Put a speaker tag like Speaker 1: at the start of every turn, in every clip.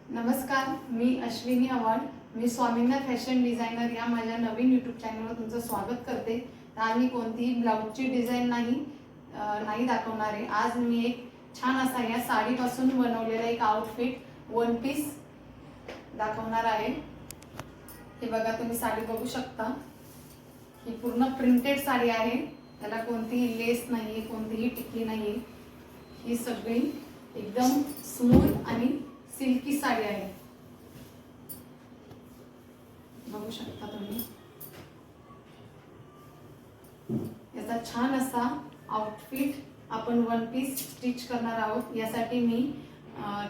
Speaker 1: नमस्कार, मी अश्विनी आव्हाड. मी Swaminath fashion designer या माझ्या नवीन यूट्यूब चॅनलवर तुमचं स्वागत करते. तर आज मी कोणतीही ब्लाऊजची डिझाईन नाही दाखवणार आहे. आज मी एक छान असा या साडीपासून बनवलेला एक आउटफिट वन पीस दाखवणार आहे. हे बघा, तुम्ही साडी बघू शकता. ही पूर्ण प्रिंटेड साडी आहे. त्याला कोणतीही लेस नाही, कोणतीही टिकली नाही. ही सगळी एकदम स्मूथ आणि सिल्की साडी आहे. बघू शकता तुम्ही. याचा छान असा आउटफिट आपण वन पीस स्टिच करणार आहोत. यासाठी मी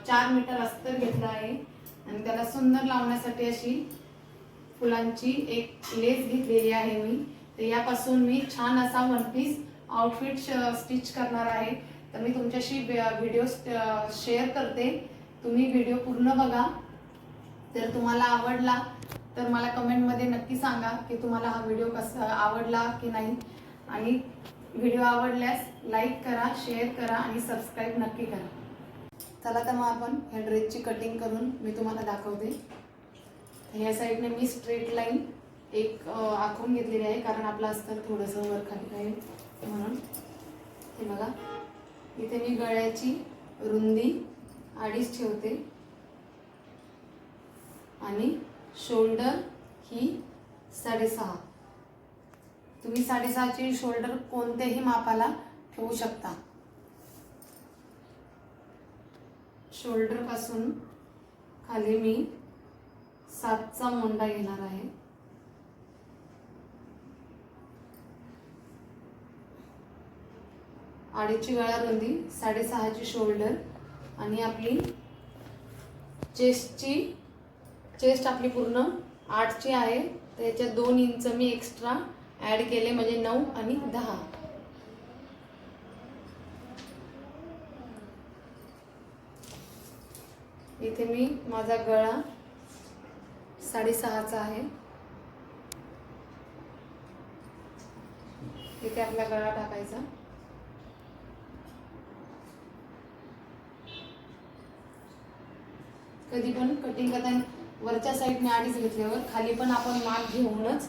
Speaker 1: 4 मीटर अस्तर घेतला आहे आणि त्याला सुंदर लावण्यासाठी अशी फुलांची एक लेस घेतलेली आहे मी. तर यापासून मी छान असा वन पीस आउटफिट स्टिच करणार आहे. तर मी तुमच्याशी व्हिडिओ शेअर करते. तुम्ही व्हिडिओ पूर्ण बघा. जर तुम्हाला आवडला तर मला कमेंटमध्ये नक्की सांगा की तुम्हाला हा व्हिडिओ कसा आवडला की नाही. आणि व्हिडिओ आवडल्यास लाईक करा, शेअर करा आणि सबस्क्राईब नक्की करा. चला तर मग आपण ह्या ड्रेसची कटिंग करून मी तुम्हाला दाखवते. ह्या साईडने मी स्ट्रेट लाईन एक आखून घेतलेली आहे, कारण आपलं अस्तर थोडंसं वर खाली आहे म्हणून. हे बघा, इथे मी गळ्याची रुंदी 2.5 ठेवते आणि शोल्डर ही 6.5. तुम्ही 6.5ची शोल्डर कोणत्याही मापाला ठेवू शकता. शोल्डर पासून खाली मी 7चा मोंडा घेणार आहे. अडीचची गळा रुंदी, 6.5ची शोल्डर आणि आपली चेस्ट आपली पूर्ण 8ची आहे. तर याच्यात 2 इंच मी एक्स्ट्रा ॲड केले, म्हणजे 9 आणि 10. इथे मी माझा गळा 6.5चा आहे. इथे आपला गळा टाकायचा. कधी पण कटिंग करताना वरच्या साईडने 2.5 घेतल्यावर खाली पण आपण माप घेऊनच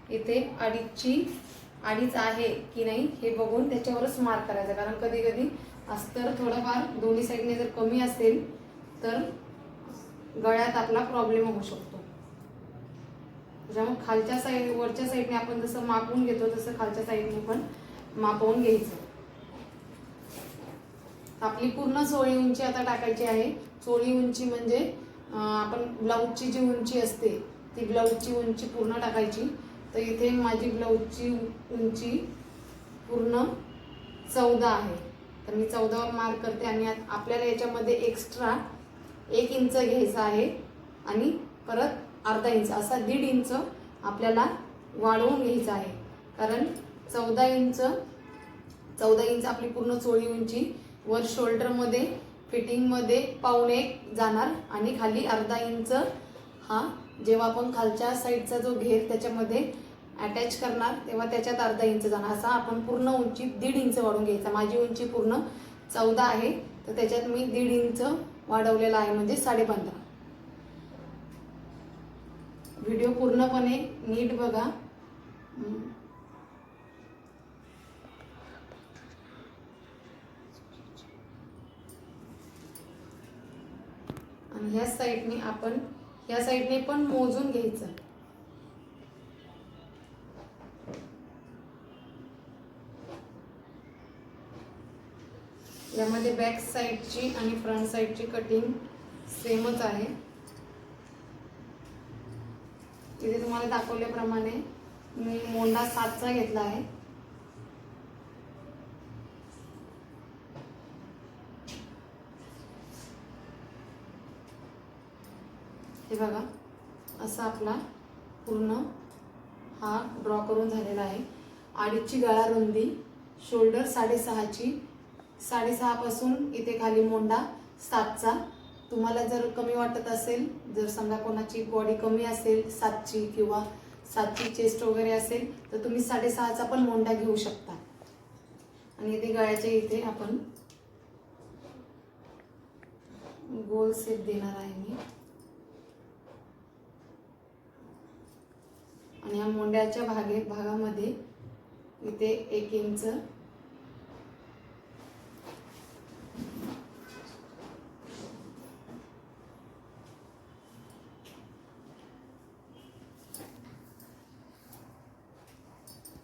Speaker 1: इथे 2.5 आहे की नाही हे बघून त्याच्यावरच मार्क करायचा. कारण कधी कधी अस्तर थोडंफार दोन्ही साईडने जर कमी असेल तर गळ्यात आपला प्रॉब्लेम होऊ शकतो. त्याच्यामुळे वरच्या साईडने आपण जसं मापून घेतो तसं खालच्या साईडने पण मापवून घ्यायचं. आपली पूर्ण चोळी उंची आता टाकायची आहे. चोळी उंची म्हणजे आपण ब्लाऊजची जी उंची असते ती ब्लाऊजची उंची पूर्ण टाकायची. तर इथे माझी ब्लाऊजची उंची पूर्ण 14 आहे. तर मी 14वर मार्क करते आणि आपल्याला याच्यामध्ये एक्स्ट्रा 1 इंच घ्यायचा आहे आणि परत अर्धा इंच असा 1.5 इंच आपल्याला वाढवून घ्यायचा आहे. कारण 14 इंच आपली पूर्ण चोळी उंची. वर शोल्डरमध्ये फिटिंगमध्ये 1.25 जाणार आणि खाली अर्धा इंच हा जेव्हा आपण खालच्या साईडचा जो घेर त्याच्यामध्ये अटॅच करणार तेव्हा त्याच्यात अर्धा इंच जाणार. असा आपण पूर्ण उंची 1.5 इंच वाढवून घ्यायचा. माझी उंची पूर्ण 14 आहे, तर त्याच्यात मी 1.5 इंच वाढवलेला आहे, म्हणजे 15.5. व्हिडिओ पूर्णपणे नीट बघा. आणि ह्या साईडने पण मोजून घ्यायचं. यामध्ये बॅक साईडची आणि फ्रंट साईडची कटिंग सेमच आहे. इथे तुम्हाला दाखवल्याप्रमाणे मी मोंडा 7चा घेतला आहे. हे बघा, असा आपला पूर्ण हा ड्रॉ करून झालेला आहे. 2.5ची गळा रुंदी, शोल्डर 6.5ची, 6.5 पासून इथे खाली मोंडा 7चा. तुम्हाला जर कमी वाटत असेल, जर समजा कोणाची बॉडी कमी असेल 7ची किंवा 7ची चेस्ट वगैरे असेल तर तुम्ही 6.5चा पण मोंडा घेऊ शकता. आणि इथे गळ्याच्या इथे आपण गोल शेप देणार आहे मी. आणि या मोंड्याच्या भागामध्ये इथे 1 इंच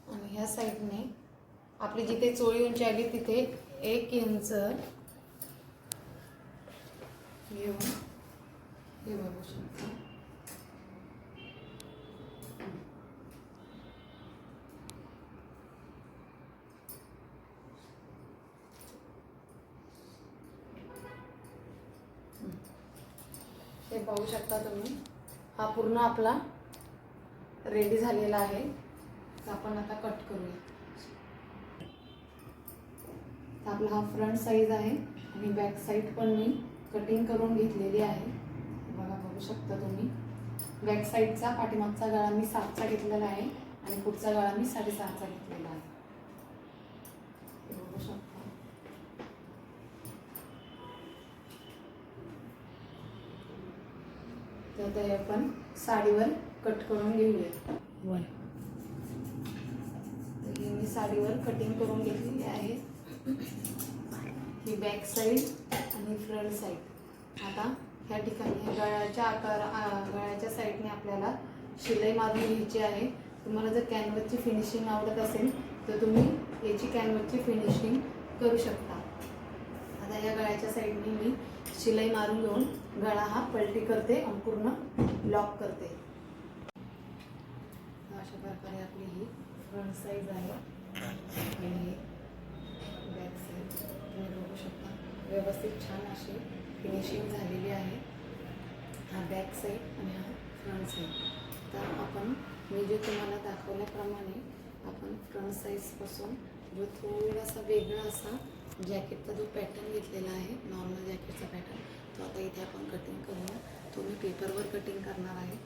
Speaker 1: आणि ह्या साईडने आपली जिथे चोळी उंची आली तिथे 1 इंच घेऊन हे बघू शकता. हे पाहू शकता तुम्ही. हा पूर्ण आपला रेडी झालेला आहे. तर आपण आता कट करूया. आपला हा फ्रंट साईज आहे आणि बॅक साईड पण मी कटिंग करून घेतलेली आहे. बघा, बघू शकता तुम्ही. बॅक साईडचा पाठीमागचा गळा मी 7चा घेतलेला आहे आणि पुढचा गळा मी 6.5चा घेतलेला आहे. बघू शकता. तर ते आपण साडीवर कट करून घेऊया. ही मी साडीवर कटिंग करून घेतलेली आहे. ही बॅक साईड आणि फ्रंट साईड. आता ह्या ठिकाणी गळ्याच्या साईडने आपल्याला शिलाई मारून घ्यायची आहे. तुम्हाला जर कॅनव्हसची फिनिशिंग आवडत असेल तर तुम्ही याची कॅनव्हसची फिनिशिंग करू शकता. आता या गळ्याच्या साईडने मी शिलाई मारून घेऊन गळा हा पलटी करते आणि पूर्ण लॉक करते. अशा प्रकारे आपली ही फ्रंट साईज आहे आणि बॅक साईड तुम्ही बघू शकता. व्यवस्थित छान अशी फिनिशिंग झालेली आहे. हा बॅक साईड आणि हा फ्रंट साईड. तर आपण मी जे तुम्हाला दाखवल्याप्रमाणे आपण फ्रंट साईजपासून जो थोडासा वेगळा असा जॅकेटचा जो पॅटर्न घेतलेला आहे, नॉर्मल जॅकेटचा पॅटर्न, तो आता इथे आपण कटिंग करूया. तो मी पेपरवर कटिंग करणार आहे.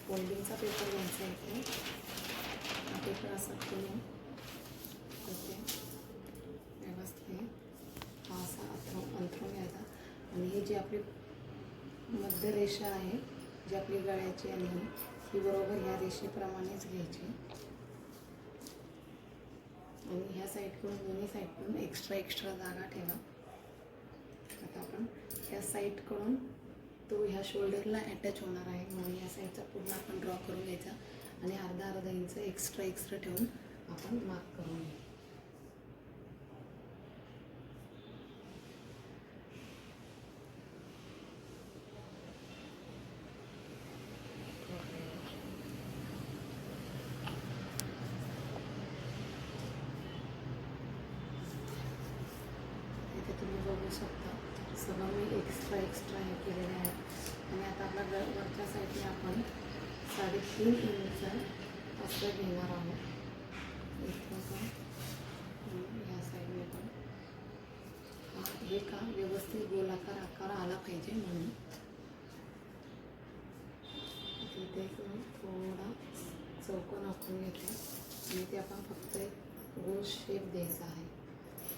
Speaker 1: फोल्डिंगचा पेपर घ्यायचा इथे. हा पेपर असा करून इथे व्यवस्थित हा असा अंथरून घ्यायचा. आणि ही जी आपली मध्य रेषा आहे, जी आपली गळ्याची आणि ही बरोबर ह्या रेषेप्रमाणेच घ्यायची. आणि ह्या साईडकडून दोन्ही साईडकडून एक्स्ट्रा जागा ठेवा. आता आपण ह्या साईडकडून तो ह्या शोल्डरला अटॅच होणार आहे म्हणून या साईडचा पूर्ण आपण ड्रॉ करून घ्यायचा आणि अर्धा इंच एक्स्ट्रा ठेवून आपण मार्क करून घ्यायचा. इथे तुम्ही बघू शकता सगळं मी एक्स्ट्रा हे केलेलं आहे. आणि आता आपल्या वरच्या साईडने आपण 3.5 इंच असं घेणार आहोत. इथं पण ह्या साईडने पण हे का व्यवस्थित गोलाकार आकार आला पाहिजे म्हणून इथे थोडा चौकोन आखून घेते आणि ते आपण फक्त एक गोल शेप द्यायचा आहे.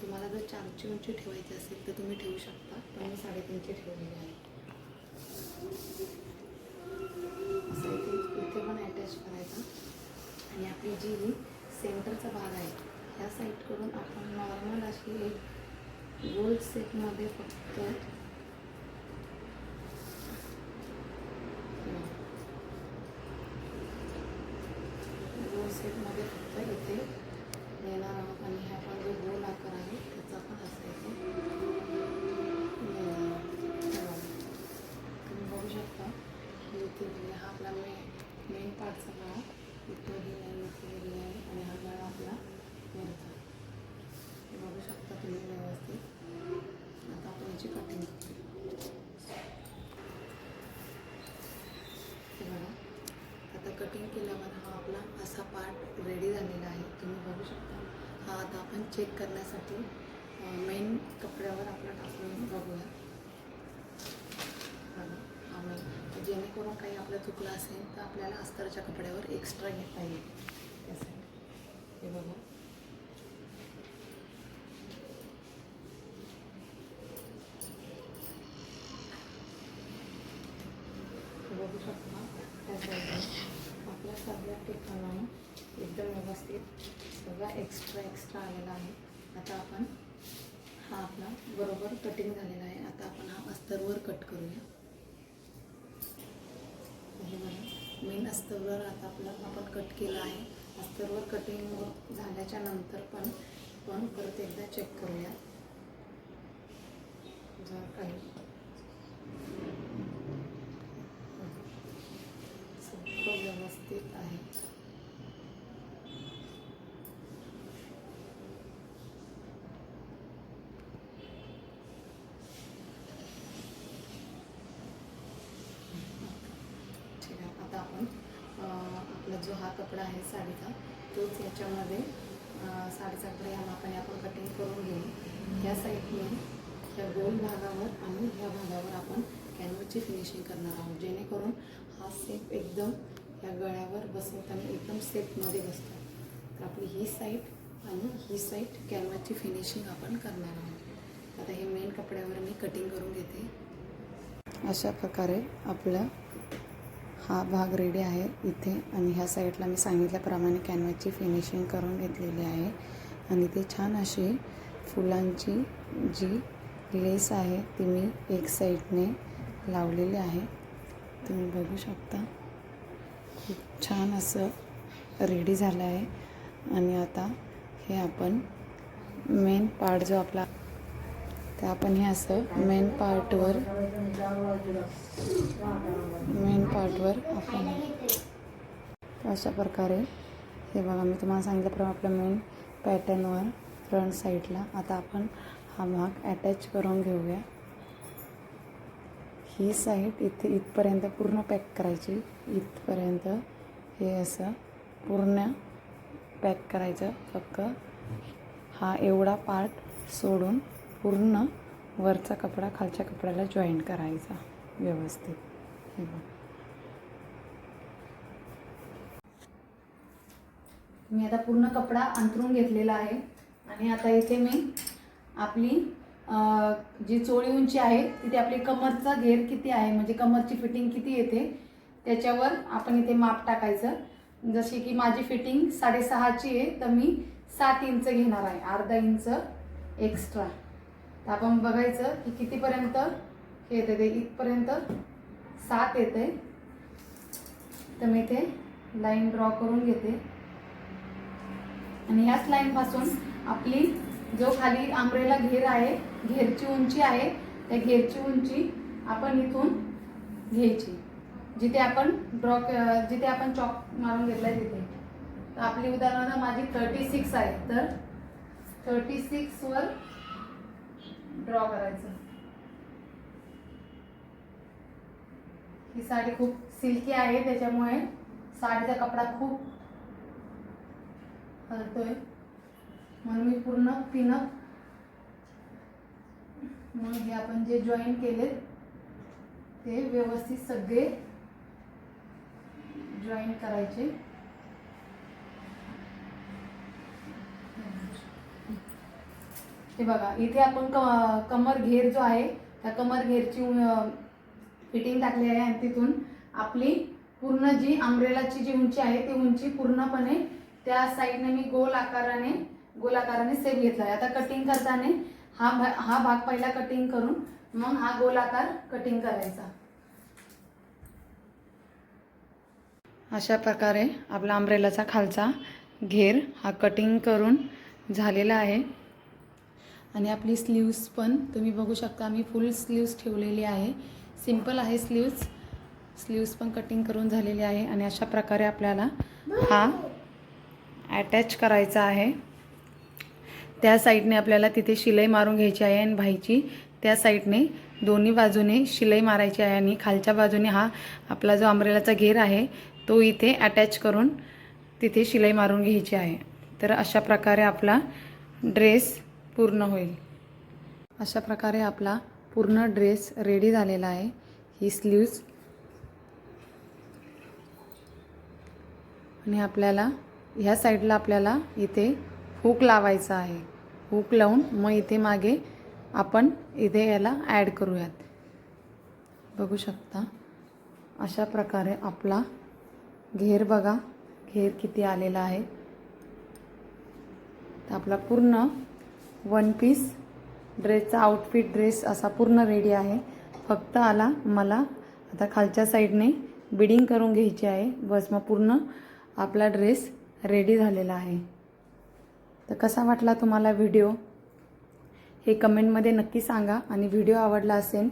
Speaker 1: तुम्हाला जर 4ची उंची ठेवायची असेल तर तुम्ही ठेवू शकता, पण मी 3.5ची ठेवलेली आहे. असं इथे पण अटॅच करायचा. आणि आपली जी सेंटरचा भाग आहे ह्या साईडकडून आपण नॉर्मल अशी एक गोल शेपमध्ये फक्त इथे देणार आहोत. आणि हा पण जो गोल आकार आहे त्याचा पण असा इथे तुम्ही बघू शकता की इथे हा आपला मेन पार्टचा गळा इथे लाईन इथे गेलेला आहे आणि हा गळा आपला वरचा हे बघू शकता तुम्ही व्यवस्थित. आता आपण याची कटिंग हे बघा. आता कटिंग केल्यावर हा आपला असा पार्ट रेडी झालेला आहे. तुम्ही बघू शकता. हा आता आपण चेक करण्यासाठी मेन कपड्यावर आपला टाकून बघूया. जेणेकरून काही आपलं चुकलं असेल तर आपल्याला अस्तरच्या कपड्यावर एक्स्ट्रा घेता येईल त्यासाठी. हे बघा बघू शकता त्या साईडला आपल्या सगळ्या ठिकाणाहून एकदम व्यवस्थित सगळा एक्स्ट्रा आलेला आहे. आता आपण हा आपला बरोबर कटिंग झालेला आहे. आता आपण हा अस्तरवर कट करूया. हे बघा मेन अस्तरवर आता आपण कट केलं आहे. अस्तरवर कटिंग झाल्याच्या नंतर पण परत एकदा चेक करूया जर काही सगळं व्यवस्थित आहे. ठीक आहे. आता आपण आपला जो हा कपडा आहे साडीचा तोच याच्यामध्ये साडीचा कपडा या मापाने आपण कटिंग करून घेऊ. या साईडने ह्या गोल भागावर आणि ह्या भागावर आपण कॅनव्हासची फिनिशिंग करणार आहोत, जेणेकरून हा सेप एकदम या गळ्यावर बसवताना एकदम सेपमध्ये बसतो. तर आपली ही साईड आणि ही साईड कॅनव्हासची फिनिशिंग आपण करणार आहोत. आता हे मेन कपड्यावर मी कटिंग करून घेते. अशा प्रकारे आपला हा भाग रेडी आहे इथे. आणि ह्या साईडला मी सांगितल्याप्रमाणे कॅनव्हासची फिनिशिंग करून घेतलेली आहे. आणि ते छान अशी फुलांची जी लेस आहे ती मी एक साईडने लावलेली आहे. तुम्ही बघू शकता खूप छान असं रेडी झालं आहे. आणि आता हे आपण मेन पार्ट जो आपला तर आपण हे असं मेन पार्टवर आपण अशा प्रकारे हे बघा मी तुम्हाला सांगितल्याप्रमाणे आपल्या मेन पॅटर्नवर फ्रंट साईडला आता आपण हा भाग अटॅच करून घेऊया. ही साईड इथपर्यंत पूर्ण पॅक करायची. इथपर्यंत हे असं पूर्ण पॅक करायचं. फक्त हा एवढा पार्ट सोडून पूर्ण वरचा कपडा खालच्या कपड्याला जॉईंट करायचा व्यवस्थित. हे बघा मी आता पूर्ण कपडा अंथरून घेतलेला आहे. आणि आता इथे मी आपली जी चोळी उंची आहे तिथे आपली कमरचा घेर किती आहे म्हणजे कमरची फिटिंग किती येते त्याच्यावर आपण इथे माप टाकायचं. जशी की माझी फिटिंग 6.5ची आहे तर मी 7 इंच घेणार आहे, अर्धा इंच एक्स्ट्रा. तर आपण बघायचं की कितीपर्यंत हे येते. ते इथपर्यंत 7 येते. तर मी इथे लाईन ड्रॉ करून घेते. आणि ह्याच लाईनपासून आपली जो खाली आंब्रेला घेर आहे, घेरची उंची आहे, त्या घेरची उंची आपण इथून घ्यायची जिथे आपण जिथे आपण चॉक मारून घेतलाय तिथे. तर आपली उदाहरणार्थ माझी 36 आहे तर 36 वर ड्रॉ करायचं. ही साडी खूप सिल्की आहे त्याच्यामुळे साडीचा कपडा खूप हलतोय म्हणून मी पूर्ण पिनअप मग हे आपण जे जॉईन केले ते व्यवस्थित सगळे जॉईन करायचे. हे बघा इथे आपण कमर घेर जो आहे त्या कमर घेरची फिटिंग टाकली आहे. आणि तिथून आपली पूर्ण जी आंब्रेलाची जी उंची आहे ती उंची पूर्णपणे त्या साईडने मी गोल आकाराने सेप घेतला आहे. आता कटिंग करताना हा भाग पहिला कटिंग करून मग हा गोल आकार कटिंग करायचा. अशा प्रकारे आपला आंब्रेलाचा खालचा घेर हा कटिंग करून झालेला आहे. आणि आपली स्लीव्स पण तुम्ही बघू शकता मी फुल स्लीव्स ठेवलेली आहे. सिंपल आहे स्लीव्स पण कटिंग करून झालेली आहे. आणि अशा प्रकारे आपल्याला हा अटॅच करायचा आहे. त्या साईडने आपल्याला तिथे शिलाई मारून घ्यायची आहे आणि बाहीची त्या साईडने दोन्ही बाजूने शिलाई मारायची आहे. आणि खालच्या बाजूने हा आपला जो आंब्रेलाचा घेर आहे तो इथे अटॅच करून तिथे शिलाई मारून घ्यायची आहे. तर अशा प्रकारे आपला ड्रेस पूर्ण होईल. अशा प्रकारे आपला पूर्ण ड्रेस रेडी झालेला आहे. ही स्लीव्स आणि आपल्याला ह्या साईडला आपल्याला इथे हुक लावायचा आहे. हुक लावून मग इथे मागे आपण इथे याला ॲड करूयात. बघू शकता अशा प्रकारे आपला घेर बघा, घेर किती आलेला आहे. तर आपला पूर्ण वन पीस ड्रेसचा आउटफिट ड्रेस असा पूर्ण रेडी आहे. फक्त आला मला आता खालच्या साईडने बिडिंग करून घ्यायची आहे, बस मग पूर्ण आपला ड्रेस रेडी झालेला आहे. तर कसा वाटला तुम्हाला व्हिडिओ हे कमेंटमध्ये नक्की सांगा आणि व्हिडिओ आवडला असेल